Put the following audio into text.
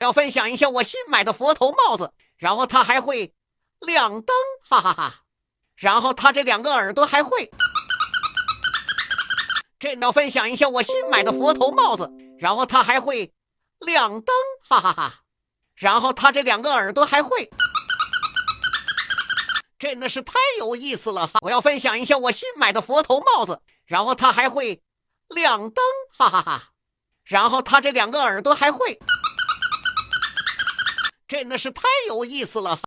要分享一下我新买的佛头帽子，然后它还会亮灯，哈哈哈。然后它这2个耳朵还会。要分享一下我新买的佛头帽子，然后它还会亮灯，哈哈哈。然后它这2个耳朵还会。真的是太有意思了哈！我要分享一下我新买的佛头帽子，然后它还会亮灯，哈哈哈。然后它这2个耳朵还会。真的是太有意思了。